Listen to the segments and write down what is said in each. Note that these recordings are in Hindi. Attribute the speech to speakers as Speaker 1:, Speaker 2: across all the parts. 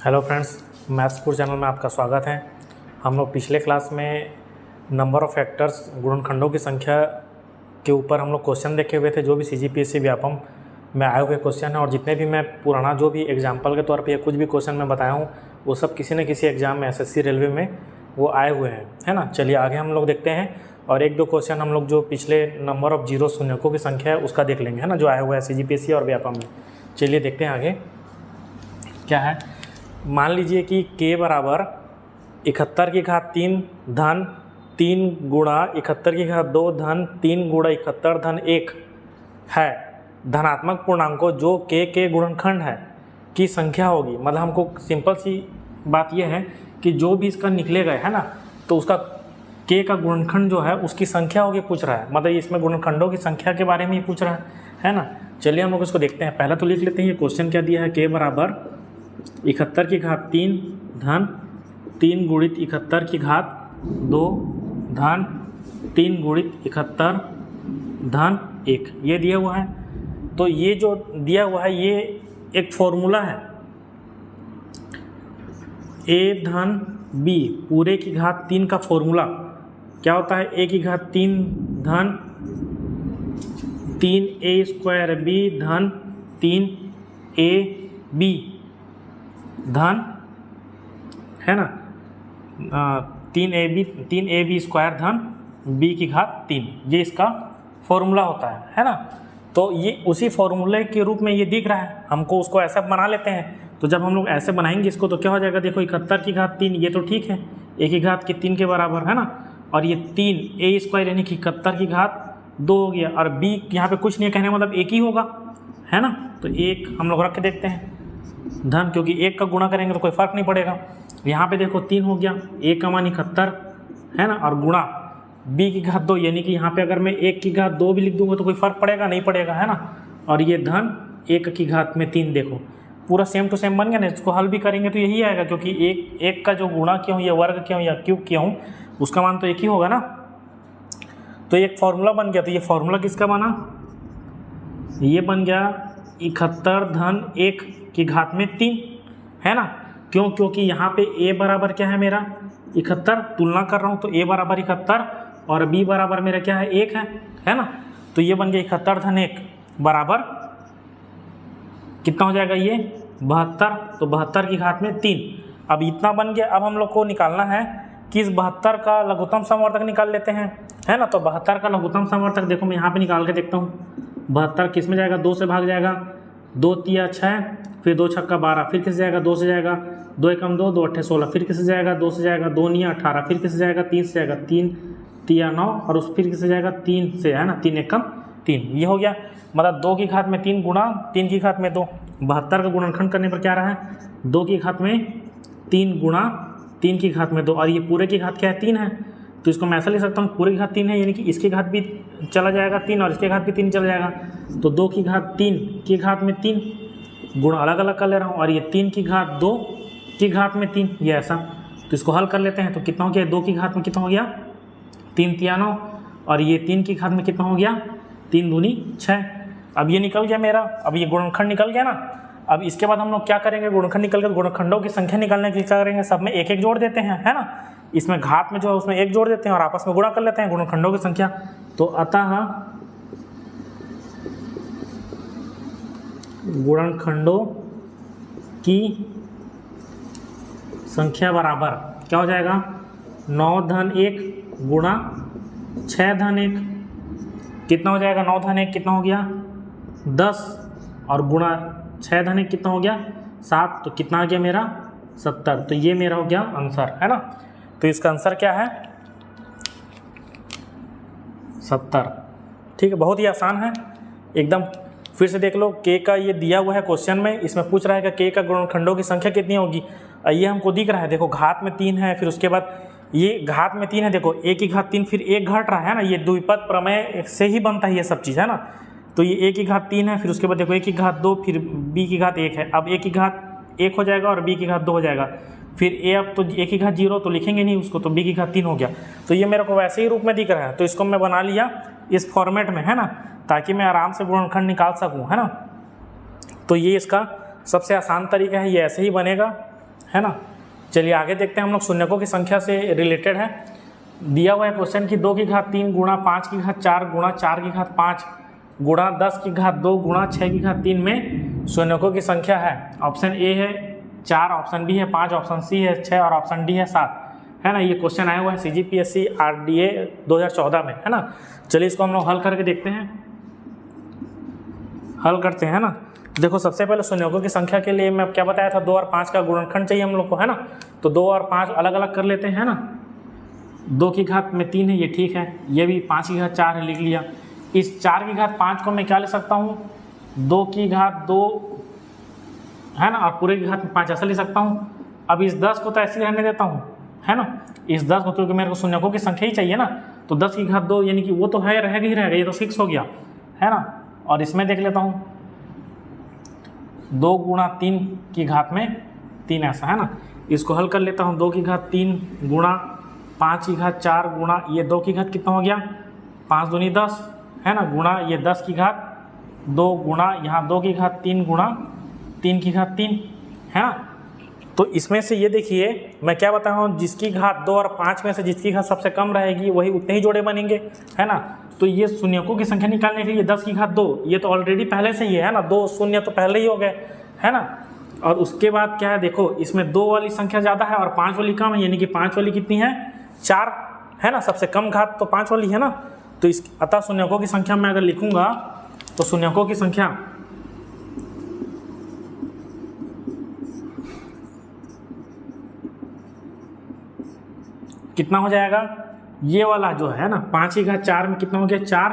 Speaker 1: हेलो फ्रेंड्स, मैथ्सपुर चैनल में आपका स्वागत है। हम लोग पिछले क्लास में नंबर ऑफ़ फैक्टर्स गुणनखंडों की संख्या के ऊपर हम लोग क्वेश्चन देखे हुए थे, जो भी CGPSC व्यापम में आए हुए क्वेश्चन हैं। और जितने भी मैं पुराना जो भी एग्जाम्पल के तौर पे कुछ भी क्वेश्चन मैं बताया हूँ, वो सब किसी न किसी एग्ज़ाम में SSC रेलवे में वो आए हुए हैं, है ना। चलिए आगे हम लोग देखते हैं और एक दो क्वेश्चन हम लोग जो पिछले नंबर ऑफ़ जीरो शून्यकों की संख्या है उसका देख लेंगे, है ना, जो आया हुआ है CGPSC और व्यापम में। चलिए देखते हैं आगे क्या है। मान लीजिए कि k बराबर 71 की घात 3 धन 3 गुणा 71 की घात 2 धन 3 गुणा 71 धन 1 है धनात्मक पूर्णांकों जो k के गुणनखंड है की संख्या होगी। मतलब हमको सिंपल सी बात यह है कि जो भी इसका निकलेगा, है ना, तो उसका k का गुणनखंड जो है उसकी संख्या होगी पूछ रहा है। मतलब इसमें गुणनखंडों की संख्या के बारे में ही पूछ रहा है ना। चलिए हम लोग इसको देखते हैं। पहले तो लिख लेते हैं ये क्वेश्चन क्या दिया है। k बराबर 71 की घात 3 धन 3 गुणित 71 की घात 2 धन 3 गुणित 71 धन 1 ये दिया हुआ है। तो ये जो दिया हुआ है ये एक फॉर्मूला है, a धन b पूरे की घात 3 का फॉर्मूला क्या होता है। a की घात 3 धन 3a स्क्वायर b धन 3ab धन, है ना, 3ab स्क्वायर धन b की घात 3, ये इसका फॉर्मूला होता है ना। तो ये उसी फॉर्मूले के रूप में ये दिख रहा है, हमको उसको ऐसा बना लेते हैं। तो जब हम लोग ऐसे बनाएंगे इसको तो क्या हो जाएगा, देखो 71 की घात 3 ये तो ठीक है, a की घात की 3 के बराबर, है ना। और ये 3a स्क्वायर यानी कि 71 की घात 2 हो गया। और b यहाँ पे कुछ नहीं कहने मतलब एक ही होगा, है ना। तो एक हम लोग रख के देखते हैं धन, क्योंकि एक का गुणा करेंगे तो कोई फर्क नहीं पड़ेगा। यहाँ पे देखो 3 हो गया, एक का मान 71, है ना, और गुणा b की घात 2 यानी कि यहाँ पे अगर मैं 1 की घात 2 भी लिख दूंगा तो कोई फर्क पड़ेगा नहीं पड़ेगा, है ना। और ये धन 1 की घात में 3, देखो पूरा सेम टू सेम बन गया ना। इसको हल भी करेंगे तो यही आएगा, क्योंकि एक का जो गुणा किया हूँ या वर्ग किया हूँ या क्यूब किया हूँ उसका मान तो एक ही होगा ना। तो एक फॉर्मूला बन गया। तो ये फॉर्मूला किसका बना, ये बन गया 71 धन 1 की घात में 3, है ना। क्यों, क्योंकि यहाँ पे a बराबर क्या है मेरा 71, तुलना कर रहा हूँ तो a बराबर 71 और b बराबर मेरा क्या है 1 है ना। तो ये बन गया 71 धन 1 बराबर कितना हो जाएगा ये 72। तो 72 की घात में 3, अब इतना बन गया। अब हम लोग को निकालना है कि इस 72 का लघुत्तम समवर्तक निकाल लेते हैं, है ना। तो 72 का लघुत्तम समवर्तक देखो मैं यहाँ पे निकाल के देखता हूँ। 72 किस में जाएगा, 2 से भाग जाएगा, 2 तिया 6, फिर 2 छक्का 12, फिर किस जाएगा 2 से जाएगा, 2 एकम 2, 2 अट्ठे 16, फिर किस जाएगा 2 से जाएगा, 2 निया 18, फिर किस जाएगा 3 से जाएगा, 3 तिया 9, और उस फिर किस जाएगा 3 से, है ना, 3 एकम 3, ये हो गया। मतलब 2 की घात में 3 गुणा 3 की घात में 2, 72 का गुणनखंड करने पर क्या रहा है 2 की घात में 3 गुणा 3 की घात में 2, और ये पूरे की घात क्या है 3 है। तो इसको मैं ऐसा लिख सकता हूँ, पूरे की घात 3 है यानी कि इसकी घात भी चला जाएगा 3 और इसके घात भी 3 चला जाएगा। तो 2 की घात 3 की घात में 3 गुण अलग अलग कर ले रहा हूँ, और ये 3 की घात 2 की घात में 3, ये ऐसा। तो इसको हल कर लेते हैं। तो कितना हो गया, 2 की घात में कितना हो गया 3 तिया 9, और ये 3 की घात में कितना हो गया 3 दूनी 6। अब ये निकल गया मेरा, अब ये गुणनखंड निकल गया ना। अब इसके बाद हम लोग क्या करेंगे, गुणनखंड निकल गया, गुणनखंडों की संख्या निकालने के लिए क्या करेंगे, सब में एक एक जोड़ देते हैं, है ना। इसमें घात में जो है उसमें एक जोड़ देते हैं और आपस में गुणा कर लेते हैं गुणनखंडों की संख्या। तो अतः गुणनखंडों की संख्या बराबर क्या हो जाएगा 9 धन 1 गुणा 6 धन 1, कितना हो जाएगा 9 धन 1 कितना हो गया 10, और गुणा 6 धन 1 कितना हो गया 7, तो कितना आ गया मेरा 70। तो ये मेरा हो गया आंसर, है ना। तो इसका आंसर क्या है 70। ठीक है, बहुत ही आसान है एकदम। फिर से देख लो, k का ये दिया हुआ है क्वेश्चन में, इसमें पूछ रहा है कि k का गुणनखंडों की संख्या कितनी होगी। ये हमको दिख रहा है, देखो घात में 3 है, फिर उसके बाद ये घात में 3 है, देखो a की घात 3 फिर 1 घट रहा है ना, ये द्विपद प्रमेय से ही बनता है ये सब चीज़, है ना। तो ये a की घात 3 है, फिर उसके बाद देखो a की घात 2, फिर b की घात 1 है। अब a की घात 1 हो जाएगा और b की घात 2 हो जाएगा, फिर a अब तो a की घात 0 तो लिखेंगे नहीं उसको, तो b की घात 3 हो गया। तो ये मेरे को वैसे ही रूप में दिख रहा है, तो इसको मैं बना लिया इस फॉर्मेट में, है ना, ताकि मैं आराम से गुणनखंड निकाल सकूँ, है ना। तो ये इसका सबसे आसान तरीका है, ये ऐसे ही बनेगा। है ना। चलिए आगे देखते हैं हम लोग शून्यकों की संख्या से रिलेटेड है। दिया हुआ है क्वेश्चन कि 2 की घात 3 गुणा 5 की घात 4 गुणा 4 की घात 5 गुणा 10 की घात 2 गुणा 6 की घात 3 में शून्यकों की संख्या है। ऑप्शन ए है 4, ऑप्शन बी है 5, ऑप्शन सी है 6 और ऑप्शन डी है 7, है ना। ये क्वेश्चन आया हुआ है CGPSC RDA 2014 में, है ना। चलिए इसको हम लोग हल करके देखते हैं, हल करते हैं, है ना। देखो सबसे पहले शून्यकों की संख्या के लिए मैं क्या बताया था, 2 और 5 का गुणनखंड चाहिए हम लोग को, है ना। तो 2 और 5 अलग अलग कर लेते हैं, है ना। 2 की घात में 3 है, ये ठीक है। ये भी 5 की घात 4 है, लिख लिया। इस 4 की घात 5 को मैं क्या ले सकता हूँ, 2 की घात 2, है ना, और पूरे की घात में 5 ऐसा ले सकता हूँ। अब इस 10 को तो ऐसे ही रहने देता हूँ, है ना। इस 10 को, क्योंकि मेरे को शून्यकों की संख्या ही चाहिए ना, तो 10 की घात 2 यानी कि वो तो है, रहेगा ही रहेगा, ये तो फिक्स हो गया, है ना। और इसमें देख लेता हूँ 2 गुणा 3 की घात में 3 ऐसा, है ना। इसको हल कर लेता हूँ। 2 की घात 3 गुणा 5 की घात 4 गुणा ये 2 की घात कितना हो गया, 5 दूनी 10, है ना, गुणा ये 10 की घात 2 गुणा यहाँ 2 की घात 3 गुणा 3 की घात 3, है ना। तो इसमें से ये देखिए मैं क्या बता रहा हूँ, जिसकी घात 2 और 5 में से जिसकी घात सबसे कम रहेगी वही उतने ही जोड़े बनेंगे, है ना। तो ये शून्यकों की संख्या निकालने के लिए 10 की घात 2 ये तो ऑलरेडी पहले से ही है ना, 2 शून्य तो पहले ही हो गए, है ना। और उसके बाद क्या है, देखो इसमें 2 वाली संख्या ज़्यादा है और 5 वाली कम है, यानी कि 5 वाली कितनी है, 4, है ना। सबसे कम घात तो 5 वाली है ना। तो इस अतः शून्यकों की संख्या मैं अगर लिखूंगा तो शून्यकों की संख्या कितना हो जाएगा, ये वाला जो है ना 5 की घात 4 में कितना हो गया 4,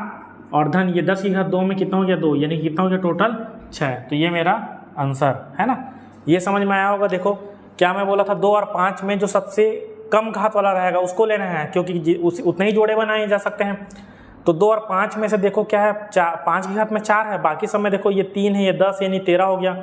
Speaker 1: और धन ये 10 की घात 2 में कितना हो गया 2, यानी कितना हो गया टोटल 6। तो ये मेरा आंसर है ना। ये समझ में आया होगा। देखो क्या मैं बोला था, 2 और 5 में जो सबसे कम घात वाला रहेगा उसको लेना है, क्योंकि उतने ही जोड़े बनाए जा सकते हैं। तो 2 और 5 में से देखो क्या है, 5 की घात में 4 है, बाकी सब में देखो ये 3 है, ये 10 यानी 13 हो गया,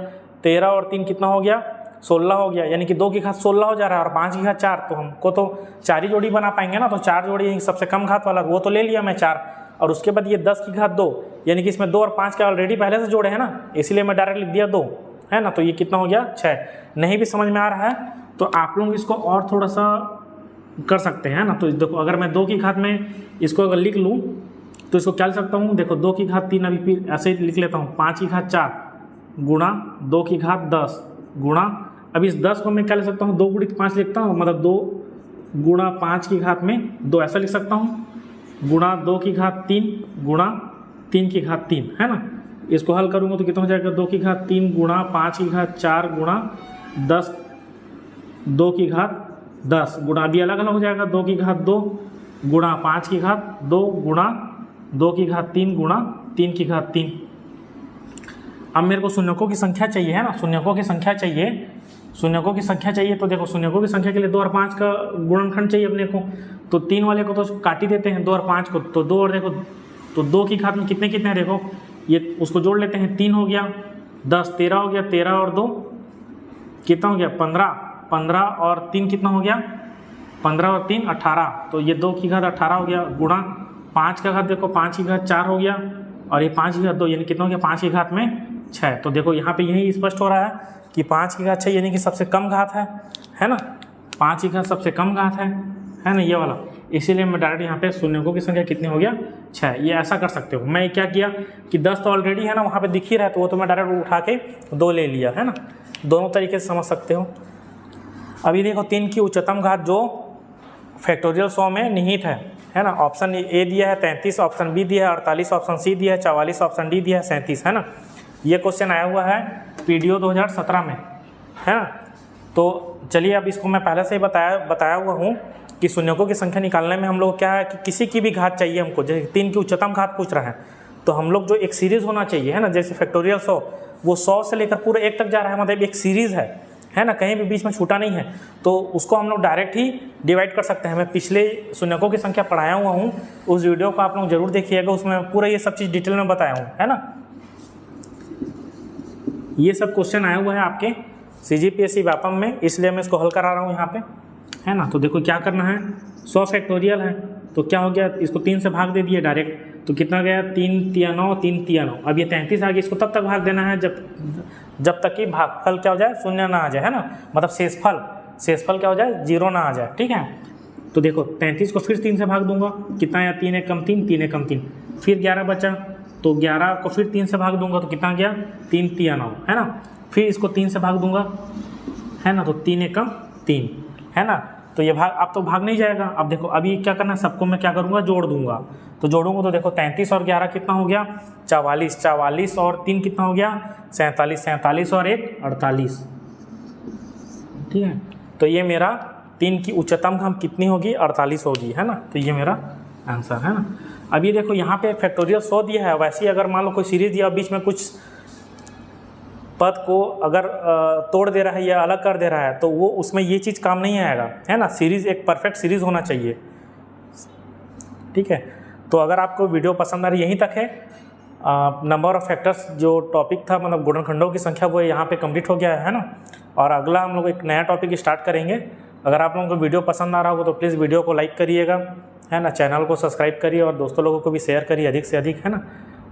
Speaker 1: 13 और 3 कितना हो गया 16 हो गया, यानी कि 2 की घात 16 हो जा रहा है और 5 की घात 4, तो हमको तो 4 ही जोड़ी बना पाएंगे ना। तो 4 जोड़ी सबसे कम घात वाला वो तो ले लिया मैं 4, और उसके बाद ये 10 की घात 2, यानी कि इसमें 2 और 5 के ऑलरेडी पहले से जोड़े हैं ना, इसीलिए मैं डायरेक्ट लिख दिया 2, है ना। तो ये कितना हो गया 6। नहीं भी समझ में आ रहा है तो आप लोग इसको और थोड़ा सा कर सकते हैं ना। तो देखो अगर मैं 2 की घात में इसको अगर लिख लूँ तो इसको क्या लिख सकता हूँ, देखो 2 की घात 3, अभी फिर ऐसे ही लिख लेता हूँ, 5 की घात 4 गुणा 2 की घात 10 गुणा, अब इस 10 को मैं क्या लिख सकता हूँ, 2 गुणित 5 लिखता हूँ, मतलब 2 गुणा 5 की घात में 2 ऐसा लिख सकता हूँ, गुणा 2 की घात 3 गुणा 3 की घात 3, है ना। इसको हल करूँगा तो कितना हो जाएगा, 2 की घात 3 गुणा 5 की घात 4 गुणा 10 2 की घात 10 गुणा, अभी अलग अलग हो जाएगा, 2 की घात 2 गुणा 5 की घात 2 गुणा 2 की घात 3 गुणा 3 की घात 3। अब मेरे को शून्यकों की संख्या चाहिए, है ना, शून्यकों की संख्या चाहिए, शून्यकों की संख्या चाहिए। तो देखो शून्यकों की संख्या के लिए 2 और 5 का गुणनखंड चाहिए अपने को, तो 3 वाले को तो काट ही देते हैं 2 और 5 को, तो 2 और देखो, तो 2 की घात में कितने कितने हैं, देखो ये उसको जोड़ लेते हैं, 3 हो गया 10, 13 हो गया, 13 और 2 कितना हो गया 15, 15 और 3 कितना हो गया 15 और 3 18, तो ये 2 की घात 18 हो गया, गुणा 5 का घात देखो 5 की घात 4 हो गया, और ये 5 की घात 2 यानी कितना हो गया 5 की घात में 6। तो देखो यहाँ पे यही स्पष्ट हो रहा है कि 5 की घात 6 यानी कि सबसे कम घात है ना, 5 की घात सबसे कम घात है ना, ये वाला। इसीलिए मैं डायरेक्ट यहाँ पे शून्यकों की संख्या कितनी हो गया 6। ये ऐसा कर सकते हो। मैं क्या किया कि 10 तो ऑलरेडी है ना वहाँ पे दिख ही रहा है, तो वो तो मैं डायरेक्ट उठा के 2 ले लिया, है ना। दोनों तरीके से समझ सकते हो। अभी देखो 3 की उच्चतम घात जो फैक्टोरियल 100 में निहित है ना। ऑप्शन ए दिया है 33, ऑप्शन बी दिया है 48, ऑप्शन सी दिया है 44, ऑप्शन डी दिया है 37, है ना। ये क्वेश्चन आया हुआ है PDO 2017 में, है ना। तो चलिए अब इसको मैं पहले से ही बताया हुआ हूँ कि शून्यकों की संख्या निकालने में हम लोग क्या है कि किसी की भी घात चाहिए हमको, जैसे 3 की उच्चतम घात पूछ रहा है तो हम लोग जो एक सीरीज़ होना चाहिए, है ना, जैसे फैक्टोरियल 100 वो 100 से लेकर पूरे 1 तक जा रहा है, मतलब एक सीरीज़ है ना, कहीं भी बीच में छूटा नहीं है, तो उसको हम लोग डायरेक्ट ही डिवाइड कर सकते हैं। मैं पिछले शून्यकों की संख्या पढ़ाया हुआ हूँ, उस वीडियो को आप लोग जरूर देखिएगा, उसमें पूरा ये सब चीज़ डिटेल में बताया हूँ, है ना। ये सब क्वेश्चन आया हुआ है आपके CGPSC व्यापम में, इसलिए मैं इसको हल करा रहा हूँ यहाँ पे, है ना। तो देखो क्या करना है, 100 फैक्टोरियल है तो क्या हो गया, इसको 3 से भाग दे दिए डायरेक्ट, तो कितना गया 3 तिया 9, 3 तिया 9। अब ये 33 आ गया, इसको तब तक भाग देना है जब जब तक कि भागफल क्या हो जाए, शून्य ना आ जाए, है ना, मतलब शेषफल क्या हो जाए, 0 ना आ जाए, ठीक है। तो देखो 33 को फिर 3 से भाग दूंगा, कितना आया, 3 एकम 3, 3 एकम 3, फिर 11 बचा, तो 11 को फिर 3 से भाग दूंगा तो कितना गया, 3 3 9, है ना। फिर इसको 3 से भाग दूंगा, है ना, तो 3 एकम 3, है ना। तो ये भाग अब तो भाग नहीं जाएगा। अब देखो अभी क्या करना है, सबको मैं क्या करूँगा, जोड़ दूंगा। तो जोड़ूंगा तो देखो 33 और 11 कितना हो गया, 44, 44 और 3 कितना हो गया, 47, 47 और 1 48, ठीक है। तो ये मेरा 3 की उच्चतम घात कितनी होगी, 48 होगी, है ना। तो ये मेरा आंसर है ना। अब ये देखो यहाँ पे फैक्टोरियल 100 दिया है, वैसे ही अगर मान लो कोई सीरीज दिया, बीच में कुछ पद को अगर तोड़ दे रहा है या अलग कर दे रहा है तो वो उसमें ये चीज़ काम नहीं आएगा, है ना। सीरीज़ एक परफेक्ट सीरीज़ होना चाहिए, ठीक है। तो अगर आपको वीडियो पसंद आ रही, यहीं तक है। नंबर ऑफ फैक्टर्स जो टॉपिक था, मतलब गुणनखंडों की संख्या, वो यहाँ पे कंप्लीट हो गया है ना। और अगला हम लोग एक नया टॉपिक स्टार्ट करेंगे। अगर आप लोगों को वीडियो पसंद आ रहा हो तो प्लीज़ वीडियो को लाइक करिएगा, है ना, चैनल को सब्सक्राइब करिए और दोस्तों लोगों को भी शेयर करिए अधिक से अधिक, है ना।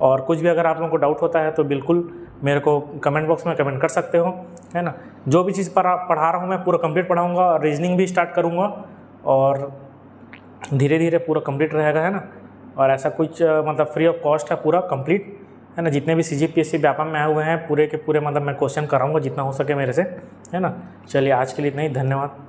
Speaker 1: और कुछ भी अगर आप लोगों को डाउट होता है तो बिल्कुल मेरे को कमेंट बॉक्स में कमेंट कर सकते हो, है ना। जो भी चीज़ पढ़ा रहा हूँ मैं पूरा कंप्लीट पढ़ाऊँगा, और रीजनिंग भी स्टार्ट करूँगा और धीरे धीरे पूरा कंप्लीट रहेगा, है ना। और ऐसा कुछ मतलब फ्री ऑफ कॉस्ट है, पूरा कंप्लीट, है ना। जितने भी CGPSC व्यापम में आए हुए हैं पूरे के पूरे मतलब मैं क्वेश्चन कराऊँगा जितना हो सके मेरे से, है ना। चलिए आज के लिए इतना ही, धन्यवाद।